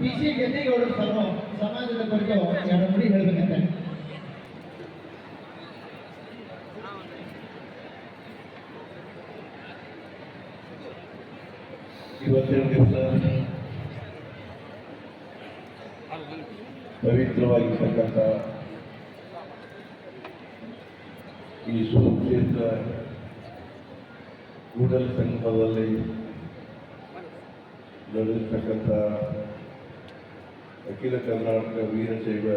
PC ಗೆದ್ದಿಗೌಡರು ಸಮಾಜದ ಕುರಿತು ಎರಡು ನುಡಿ ಹೇಳಬೇಕಂತೆ. ಇವತ್ತಿನ ದಿವಸ ಪವಿತ್ರವಾಗಿರ್ತಕ್ಕಂಥ ಈ ಸುಕ್ಷೇತ್ರ ಕೂಡಲ ಸಂಗಮದಲ್ಲಿ ನಡೆದಿರ್ತಕ್ಕಂಥ ಅಖಿಲ ಕರ್ನಾಟಕ ವೀರಶೈವ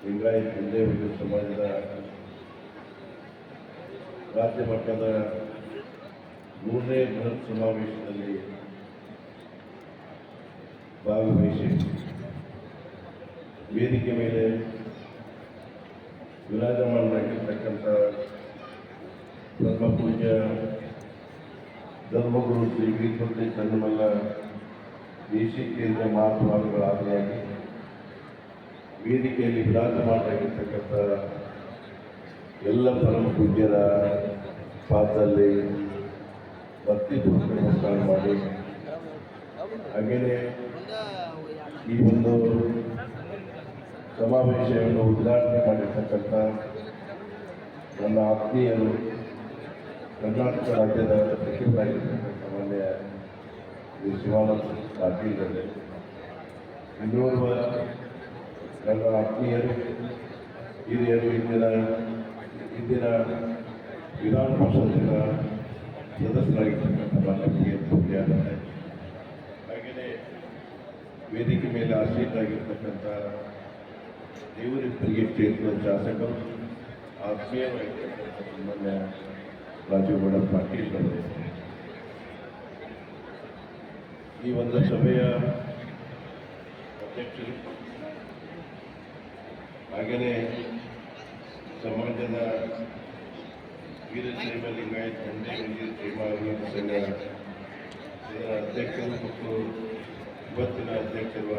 ಲಿಂಗಾಯತ ಹಿಂದೆ ಸಮಾಜದ ರಾಜ್ಯ ಮಟ್ಟದ 3ನೇ ಬೃಹತ್ ಸಮಾವೇಶದಲ್ಲಿ ಭಾಗವಹಿಸಿ ವೇದಿಕೆ ಮೇಲೆ ವಿರಾಜಮಾನರಾಗಿರ್ತಕ್ಕಂಥ ಧರ್ಮ ಪೂಜ್ಯ ಧರ್ಮಗುರು ಶ್ರೀ ವೀರಭದ್ರ ಚನ್ನಮಲ್ಲ ದೇಶಿ ಕೇಂದ್ರ ಮಹಾಸ್ವಾಮಿಗಳಾದಿಯಾಗಿ ವೇದಿಕೆಯಲ್ಲಿ ವಿರಾಜಮಾನರಾಗಿರ್ತಕ್ಕಂಥ ಎಲ್ಲ ಪರಮ ಪೂಜ್ಯರ ಪಾದದಲ್ಲಿ ಭಕ್ತಿಪೂರ್ವಕ ನಮಸ್ಕಾರ ಮಾಡಿ ಹಾಗೆಯೇ ಈ ಒಂದು ಸಮಾವೇಶವನ್ನು ಉದ್ಘಾಟನೆ ಮಾಡಿರ್ತಕ್ಕಂಥ ನನ್ನ ಆತ್ಮೀಯರು ಕರ್ನಾಟಕ ರಾಜ್ಯದ ಸಚಿವರಾಗಿರ್ತಕ್ಕಂಥ ಮಾನ್ಯ ಶ್ರೀ ಶಿವಾನಂದ ಪಾಟೀಲರೇ, ಇನ್ನೋರ್ವ ನನ್ನ ಆತ್ಮೀಯರು ಹಿರಿಯರು ಇಂದಿನ ವಿಧಾನ ಪರಿಷತ್ತಿನ ಸದಸ್ಯರಾಗಿರ್ತಕ್ಕಂಥ ಮಾನ್ಯ ಪೂಜ್ಯರಾದ ಹಾಗೆಯೇ ವೇದಿಕೆ ಮೇಲೆ ಆಸೀನರಾಗಿರ್ತಕ್ಕಂಥ ದೇವರಿಪ್ಪರಿಗೆ ಕ್ಷೇತ್ರದ ಶಾಸಕರು ಆತ್ಮೀಯರಾಗಿರ್ತಕ್ಕಂಥ ಮಾನ್ಯ ರಾಜುಗೌಡ ಪಾಟೀಲ್ ಅವರು, ಈ ಒಂದು ಸಭೆಯ ಅಧ್ಯಕ್ಷರು ಹಾಗೆಯೇ ಸಮಾಜದ ವೀರಶೈವ ಲಿಂಗಾಯತ ಹಿಂದೆ ವೀರಶೈವ ಸಂಘ ಇದರ ಅಧ್ಯಕ್ಷರು ಮತ್ತು ಇವತ್ತಿನ ಅಧ್ಯಕ್ಷರು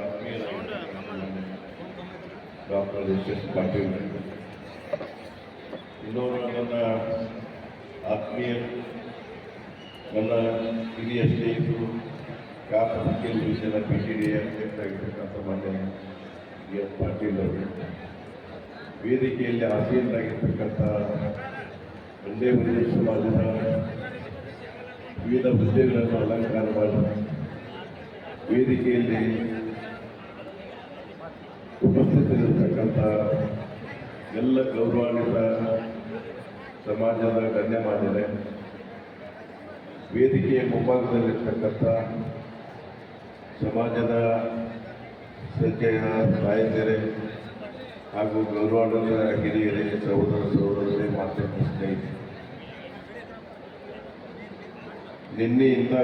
ಡಾಕ್ಟರ್ ಎಸ್ ಪಾಟೀಲ್, ಇನ್ನೋರು ನನ್ನ ಆತ್ಮೀಯರು, ನನ್ನ ಹಿರಿಯ ಸ್ನೇಹಿತರು ಕಾಪುರ ವಿಷಯದ PTD ಅಧ್ಯಕ್ಷರಾಗಿರ್ತಕ್ಕಂಥ ಮಾನ್ಯ ಎಸ್ ಪಾಟೀಲ್ ಅವರು, ವೇದಿಕೆಯಲ್ಲಿ ಆಸೀನರಾಗಿರ್ತಕ್ಕಂಥ ಒಂದೇ ಸಮಾಜದ ವಿವಿಧ ಹುದ್ದೆಗಳನ್ನು ಅಲಂಕಾರ ಮಾಡಿ ವೇದಿಕೆಯಲ್ಲಿ ಉಪಸ್ಥಿತರಿರತಕ್ಕಂಥ ಎಲ್ಲ ಗೌರವಾನ್ವಿತ ಸಮಾಜದ ಗಣ್ಯಮಾನ್ಯರೇ, ವೇದಿಕೆಯ ಮುಂಭಾಗದಲ್ಲಿರ್ತಕ್ಕಂಥ ಸಮಾಜದ ಸಂಖ್ಯೆಯ ತಾಯಂದಿರೇ ಹಾಗೂ ಗೌರವಾನ್ವಿತ ಹಿರಿಯರೇ, ಸಹೋದರರೇ, ಮಾಧ್ಯಮ ಸ್ನೇಹಿತರೆ, ನಿನ್ನೆಯಿಂದ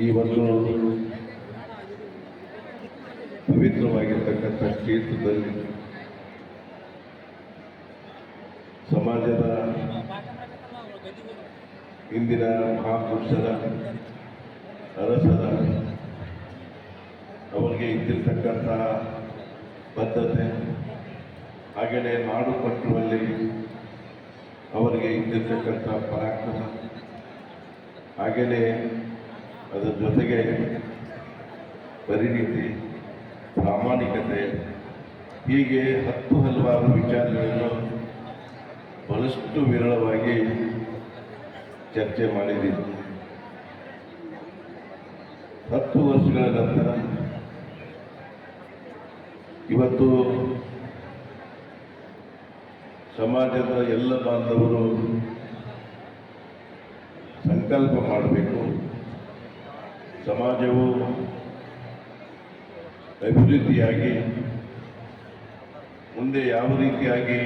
ಈ ಒಂದು ಪವಿತ್ರವಾಗಿರ್ತಕ್ಕಂಥ ಕ್ಷೇತ್ರದಲ್ಲಿ ಸಮಾಜದ ಇಂದಿನ ಮಹಾಪುರುಷರ ಅರಸರ ಅವರಿಗೆ ಇದ್ದಿರ್ತಕ್ಕಂಥ ಬದ್ಧತೆ, ಹಾಗೆಯೇ ನಾಡು ಕಟ್ಟುವಲ್ಲಿ ಅವರಿಗೆ ಇದ್ದಿರ್ತಕ್ಕಂಥ ಪರಾಕ್ರಮ, ಹಾಗೆಯೇ ಅದರ ಜೊತೆಗೆ ಪರಿಣಿತಿ, ಪ್ರಾಮಾಣಿಕತೆ, ಹೀಗೆ ಹಲವಾರು ವಿಚಾರಗಳನ್ನು ಬಹಳಷ್ಟು ವಿರಳವಾಗಿ ಚರ್ಚೆ ಮಾಡಿದ್ದೀವಿ. 10 ವರ್ಷಗಳ ನಂತರ ಇವತ್ತು ಸಮಾಜದ ಎಲ್ಲ ಬಾಂಧವರು ಸಂಕಲ್ಪ ಮಾಡಬೇಕು, ಸಮಾಜವು ಅಭಿವೃದ್ಧಿಯಾಗಿ ಮುಂದೆ ಯಾವ ರೀತಿಯಾಗಿ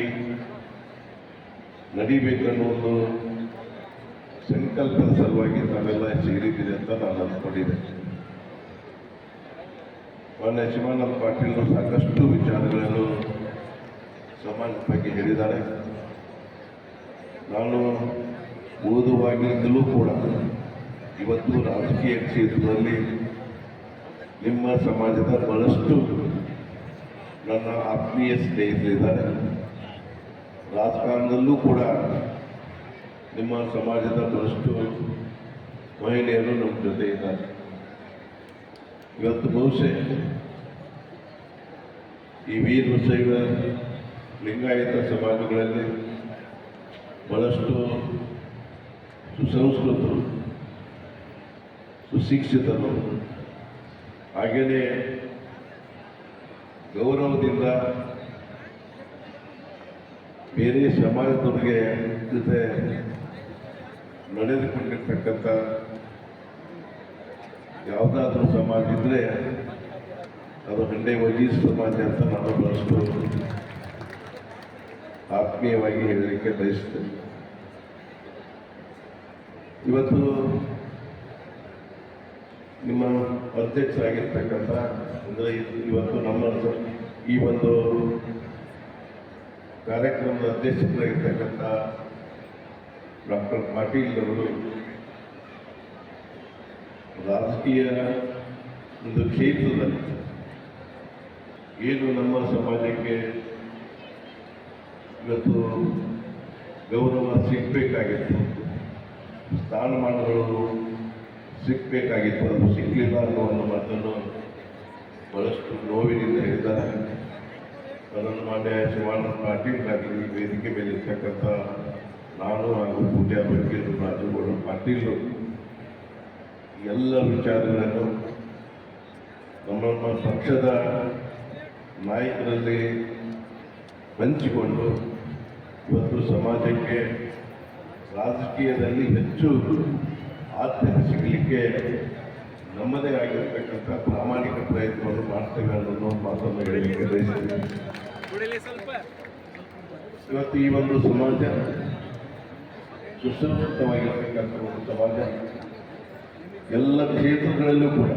ನಡಿಬೇಕನ್ನುವುದು ಸಂಕಲ್ಪದ ಸಲುವಾಗಿ ತಾವೆಲ್ಲ ಸೇರಿದ್ದೀರಿ ಅಂತ ನಾನು ಅಂದ್ಕೊಂಡಿದ್ದೆ. ಮಾನ್ಯ ಶಿವಾನಂದ ಪಾಟೀಲರು ಸಾಕಷ್ಟು ವಿಚಾರಗಳನ್ನು ಸಮಾಜದ ಬಗ್ಗೆ ಹೇಳಿದ್ದಾರೆ. ನಾನು ಓದುವಾಗಿದ್ದಲೂ ಕೂಡ ಇವತ್ತು ರಾಜಕೀಯ ಕ್ಷೇತ್ರದಲ್ಲಿ ನಿಮ್ಮ ಸಮಾಜದ ಬಹಳಷ್ಟು ನನ್ನ ಆತ್ಮೀಯ ಸ್ನೇಹಿತರಿದ್ದಾರೆ. ರಾಜಕಾರಣದಲ್ಲೂ ಕೂಡ ನಿಮ್ಮ ಸಮಾಜದ ಬಹಳಷ್ಟು ಮಹಿಳೆಯರು ನಮ್ಮ ಜೊತೆ ಇದ್ದಾರೆ. ಇವತ್ತು ಬಹುಶಃ ಈ ವೀರಶೈವ ಲಿಂಗಾಯತ ಸಮಾಜಗಳಲ್ಲಿ ಬಹಳಷ್ಟು ಸುಸಂಸ್ಕೃತರು, ಸುಶಿಕ್ಷಿತರು, ಹಾಗೆಯೇ ಗೌರವದಿಂದ ಬೇರೆ ಸಮಾಜದವರಿಗೆ ಜೊತೆ ನಡೆದುಕೊಂಡಿರ್ತಕ್ಕಂಥ ಯಾವುದಾದ್ರೂ ಸಮಾಜ ಇದ್ದರೆ ಅದು ಹಂಡೆ ವಜೀಸ್ ಸಮಾಜ ಅಂತ ನಾನು ಬಹಳಷ್ಟು ಆತ್ಮೀಯವಾಗಿ ಹೇಳಲಿಕ್ಕೆ ಬಯಸ್ತೇನೆ. ಇವತ್ತು ನಿಮ್ಮ ಅಧ್ಯಕ್ಷರಾಗಿರ್ತಕ್ಕಂಥ ಅಂದರೆ ಇವತ್ತು ನಮ್ಮ ಈ ಒಂದು ಕಾರ್ಯಕ್ರಮದ ಅಧ್ಯಕ್ಷರಾಗಿರ್ತಕ್ಕಂಥ ಡಾಕ್ಟರ್ ಪಾಟೀಲ್ ಅವರು ರಾಜಕೀಯ ಒಂದು ಕ್ಷೇತ್ರದಲ್ಲಿ ಏನು ನಮ್ಮ ಸಮಾಜಕ್ಕೆ ಇವತ್ತು ಗೌರವ ಸಿಗಬೇಕಾಗಿತ್ತು, ಸ್ಥಾನಮಾನಗಳು ಸಿಗಬೇಕಾಗಿತ್ತು, ಅದು ಸಿಗಲಿಲ್ಲ ಅನ್ನೋ ಒಂದು ಮಾತನ್ನು ಬಹಳಷ್ಟು ನೋವಿನಿಂದ ಹೇಳಿದ್ದಾರೆ. ಅದನ್ನು ಮಾನ್ಯ ಶಿವಾನಂದ ಪಾಟೀಲ್ ಆಗಲಿ, ವೇದಿಕೆ ಮೇಲೆ ಇರ್ತಕ್ಕಂಥ ನಾನು ಹಾಗೂ ಪೂಜಾ ಬಗ್ಗೇರು, ರಾಜಗೌಡ ಪಾಟೀಲ್ ಎಲ್ಲ ವಿಚಾರಗಳನ್ನು ನಮ್ಮ ಪಕ್ಷದ ನಾಯಕರಲ್ಲಿ ಹಂಚಿಕೊಂಡು ಇವತ್ತು ಸಮಾಜಕ್ಕೆ ರಾಜಕೀಯದಲ್ಲಿ ಹೆಚ್ಚು ಆದ್ಯತೆ ಸಿಗಲಿಕ್ಕೆ ನಮ್ಮದೇ ಆಗಿರತಕ್ಕಂಥ ಪ್ರಾಮಾಣಿಕ ಪ್ರಯತ್ನವನ್ನು ಮಾಡ್ತೇವೆ ಅನ್ನೋದು ಮಾತನ್ನು ಹೇಳಲಿಕ್ಕೆ ಬಯಸ್ತೀವಿ. ಇವತ್ತು ಈ ಒಂದು ಸಮಾಜ ಸುಸಂಸ್ಕೃತವಾಗಿರ್ತಕ್ಕಂಥ ಒಂದು ಸಮಾಜ ಎಲ್ಲ ಕ್ಷೇತ್ರಗಳಲ್ಲೂ ಕೂಡ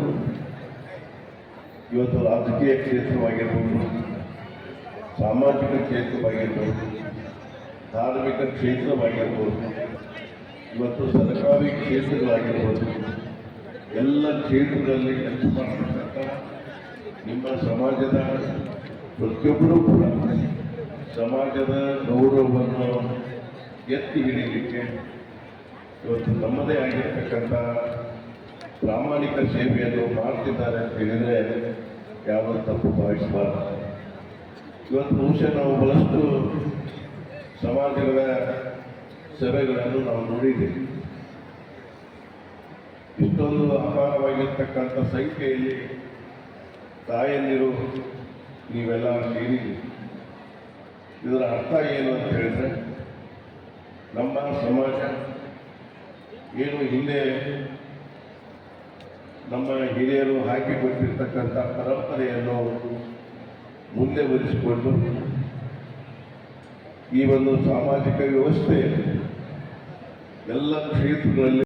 ಇವತ್ತು ರಾಜಕೀಯ ಕ್ಷೇತ್ರವಾಗಿರ್ಬೋದು, ಸಾಮಾಜಿಕ ಕ್ಷೇತ್ರವಾಗಿರ್ಬೋದು, ಧಾರ್ಮಿಕ ಕ್ಷೇತ್ರವಾಗಿರ್ಬೋದು, ಇವತ್ತು ಸರ್ಕಾರಿ ಕ್ಷೇತ್ರಗಳಾಗಿರ್ಬೋದು, ಎಲ್ಲ ಕ್ಷೇತ್ರದಲ್ಲಿ ಕೆಲಸ ಮಾಡತಕ್ಕಂಥ ನಿಮ್ಮ ಸಮಾಜದ ಪ್ರತಿಯೊಬ್ಬರೂ ಕೂಡ ಸಮಾಜದ ಗೌರವವನ್ನು ಎತ್ತಿ ಹಿಡಿಯಲಿಕ್ಕೆ ಇವತ್ತು ನಮ್ಮದೇ ಆಗಿರತಕ್ಕಂಥ ಪ್ರಾಮಾಣಿಕ ಸೇವೆಯನ್ನು ಮಾಡ್ತಿದ್ದಾರೆ ಅಂತ ಹೇಳಿದರೆ ಯಾವ ತಪ್ಪು ಭಾವಿಸಬಾರದು. ಇವತ್ತು ಬಹುಶಃ ನಾವು ಬಹಳಷ್ಟು ಸಮಾಜಗಳ ಸಭೆಗಳನ್ನು ನಾವು ನೋಡಿದ್ದೀವಿ. ಇಷ್ಟೊಂದು ಅಪಾರವಾಗಿರ್ತಕ್ಕಂಥ ಸಂಖ್ಯೆಯಲ್ಲಿ ತಾಯಂದಿರು ನೀವೆಲ್ಲ ಸೇರಿದ್ದೀರಿ. ಇದರ ಅರ್ಥ ಏನು ಅಂತ ಹೇಳಿದ್ರೆ, ನಮ್ಮ ಸಮಾಜ ಏನು ಹಿಂದೆ ನಮ್ಮ ಹಿರಿಯರು ಹಾಕಿಕೊಟ್ಟಿರ್ತಕ್ಕಂಥ ಪರಂಪರೆಯನ್ನು ಮುಂದುವರಿಸಿಕೊಂಡು ಈ ಒಂದು ಸಾಮಾಜಿಕ ವ್ಯವಸ್ಥೆ ಎಲ್ಲ ಕ್ಷೇತ್ರಗಳಲ್ಲಿ